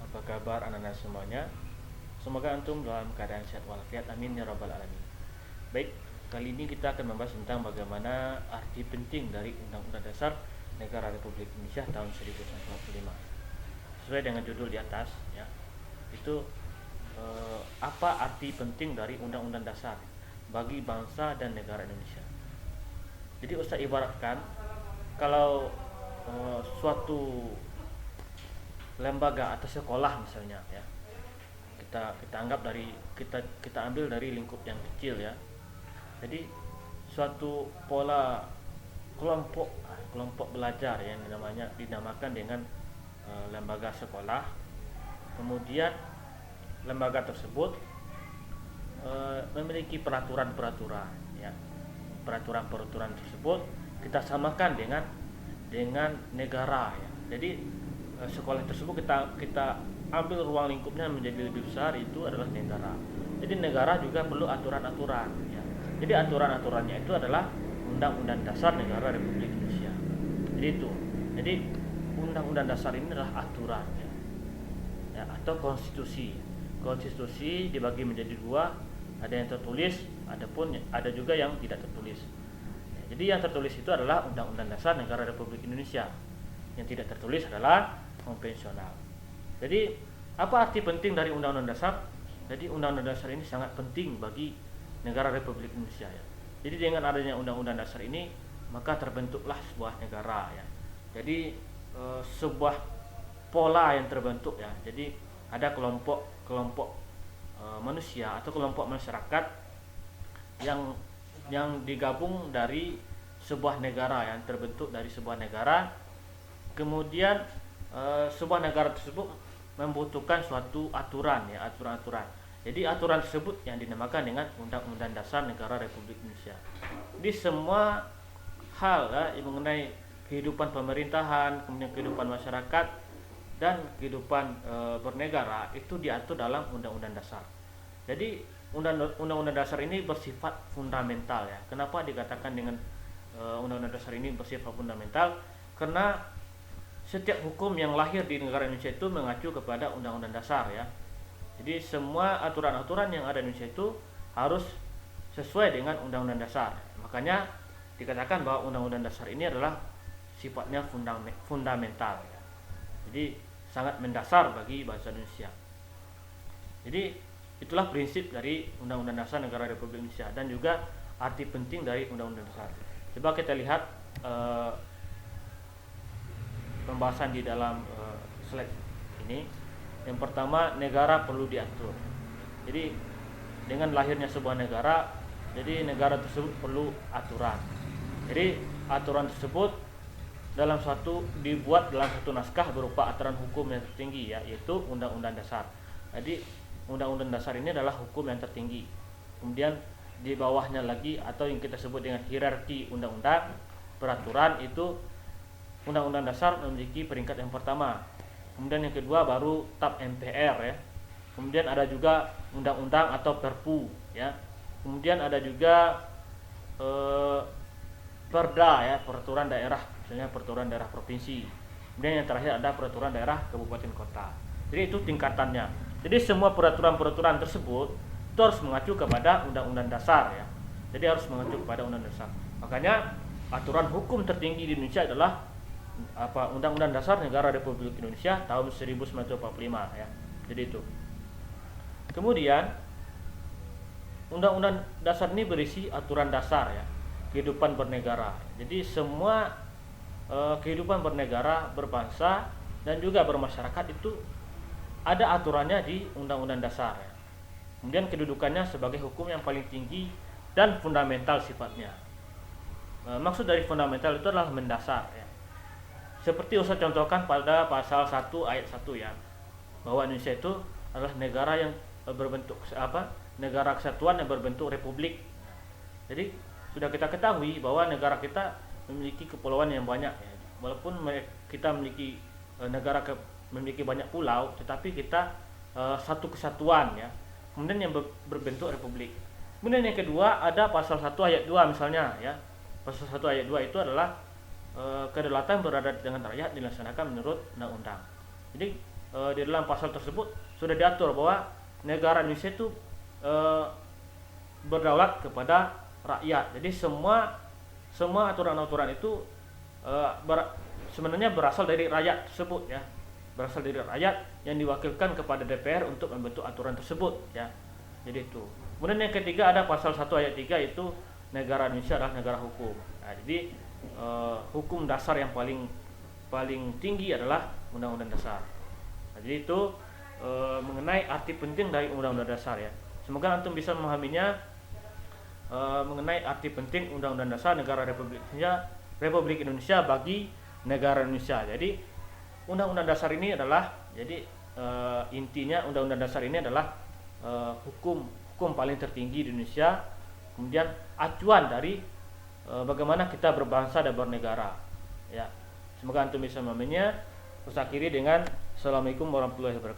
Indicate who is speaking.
Speaker 1: Apa kabar anak-anak semuanya? Semoga antum dalam keadaan sehat walafiat. Amin ya rabbal alamin. Baik, kali ini kita akan membahas tentang bagaimana arti penting dari Undang-Undang Dasar Negara Republik Indonesia tahun 1945. Sesuai dengan judul di atas, ya, itu apa arti penting dari Undang-Undang Dasar bagi bangsa dan negara Indonesia. Jadi Ustaz ibaratkan kalau suatu lembaga atau sekolah misalnya, ya, kita anggap dari kita ambil dari lingkup yang kecil, ya. Jadi suatu pola kelompok belajar yang dinamakan dengan lembaga sekolah. Kemudian lembaga tersebut memiliki peraturan-peraturan, ya. Peraturan-peraturan tersebut kita samakan dengan negara, ya. Jadi sekolah tersebut kita ambil ruang lingkupnya menjadi lebih besar, itu adalah negara. Jadi negara juga perlu aturan-aturan, ya. Jadi aturan-aturannya itu adalah Undang-Undang Dasar Negara Republik Indonesia. Jadi itu. Jadi Undang-Undang Dasar ini adalah aturan, ya, ya, atau konstitusi. Konstitusi dibagi menjadi dua, ada yang tertulis, ada juga yang tidak tertulis. Ya, jadi yang tertulis itu adalah Undang-Undang Dasar Negara Republik Indonesia. Yang tidak tertulis adalah konvensional. Jadi apa arti penting dari Undang-Undang Dasar? Jadi Undang-Undang Dasar ini sangat penting bagi negara Republik Indonesia, ya. Jadi dengan adanya Undang-Undang Dasar ini, maka terbentuklah sebuah negara, ya. Jadi sebuah pola yang terbentuk, ya. Jadi ada kelompok manusia atau kelompok masyarakat yang digabung dari sebuah negara, yang terbentuk dari sebuah negara. Kemudian sebuah negara tersebut membutuhkan suatu aturan, ya, aturan-aturan. Jadi aturan tersebut yang dinamakan dengan Undang-Undang Dasar Negara Republik Indonesia. Jadi semua hal, ya, yang mengenai kehidupan pemerintahan, kemudian kehidupan masyarakat dan kehidupan bernegara itu diatur dalam Undang-Undang Dasar. Jadi Undang-Undang Dasar ini bersifat fundamental, ya. Kenapa dikatakan dengan Undang-Undang Dasar ini bersifat fundamental? Karena setiap hukum yang lahir di negara Indonesia itu mengacu kepada Undang-Undang Dasar, ya. Jadi semua aturan-aturan yang ada di Indonesia itu harus sesuai dengan Undang-Undang Dasar. Makanya dikatakan bahwa Undang-Undang Dasar ini adalah sifatnya fundamental, ya. Jadi sangat mendasar bagi bangsa Indonesia. Jadi itulah prinsip dari Undang-Undang Dasar Negara Republik Indonesia dan juga arti penting dari Undang-Undang Dasar. Coba kita lihat pembahasan di dalam slide ini. Yang pertama, negara perlu diatur. Jadi dengan lahirnya sebuah negara, jadi negara tersebut perlu aturan. Jadi aturan tersebut dibuat dalam satu naskah berupa aturan hukum yang tertinggi, ya, yaitu Undang-Undang Dasar. Jadi Undang-Undang Dasar ini adalah hukum yang tertinggi. Kemudian di bawahnya lagi, atau yang kita sebut dengan hierarki undang-undang peraturan, itu Undang-Undang Dasar memiliki peringkat yang pertama. Kemudian yang kedua baru TAP MPR, ya. Kemudian ada juga undang-undang atau Perpu, ya. Kemudian ada juga Perda, ya, peraturan daerah, misalnya peraturan daerah provinsi. Kemudian yang terakhir ada peraturan daerah kabupaten kota. Jadi itu tingkatannya. Jadi semua peraturan-peraturan tersebut itu harus mengacu kepada Undang-Undang Dasar, ya. Jadi harus mengacu kepada Undang-Undang Dasar. Makanya aturan hukum tertinggi di Indonesia adalah Undang-Undang Dasar Negara Republik Indonesia tahun 1945, ya. Jadi itu. Kemudian Undang-Undang Dasar ini berisi aturan dasar, ya, kehidupan bernegara. Jadi semua kehidupan bernegara, berbangsa dan juga bermasyarakat itu ada aturannya di Undang-Undang Dasar, ya. Kemudian kedudukannya sebagai hukum yang paling tinggi dan fundamental sifatnya. Maksud dari fundamental itu adalah mendasar, ya. Seperti Ustaz contohkan pada pasal 1 ayat 1, ya, bahwa Indonesia itu adalah negara yang berbentuk negara kesatuan yang berbentuk republik. Jadi sudah kita ketahui bahwa negara kita memiliki kepulauan yang banyak, ya. Walaupun kita memiliki memiliki banyak pulau, tetapi kita satu kesatuan, ya. Kemudian yang berbentuk republik. Kemudian yang kedua ada pasal 1 ayat 2 misalnya, ya. Pasal 1 ayat 2 itu adalah kedaulatan berada di tangan rakyat dilaksanakan menurut undang-undang. Jadi di dalam pasal tersebut sudah diatur bahwa negara Indonesia itu berdaulat kepada rakyat. Jadi semua aturan-aturan itu sebenarnya berasal dari rakyat tersebut ya, berasal dari rakyat yang diwakilkan kepada DPR untuk membentuk aturan tersebut ya. Jadi itu. Kemudian yang ketiga ada pasal 1 ayat 3, itu negara Indonesia adalah negara hukum. Nah, jadi hukum dasar yang paling tinggi adalah Undang-Undang Dasar. Nah, jadi itu mengenai arti penting dari Undang-Undang Dasar ya. Semoga antum bisa memahaminya mengenai arti penting Undang-Undang Dasar Negara Republik Indonesia bagi negara Indonesia. Jadi Undang-Undang Dasar ini adalah intinya Undang-Undang Dasar ini adalah hukum paling tertinggi di Indonesia, kemudian acuan dari bagaimana kita berbangsa dan bernegara ya. Semoga antum bisa memahaminya. Terus akhiri dengan Assalamualaikum warahmatullahi wabarakatuh.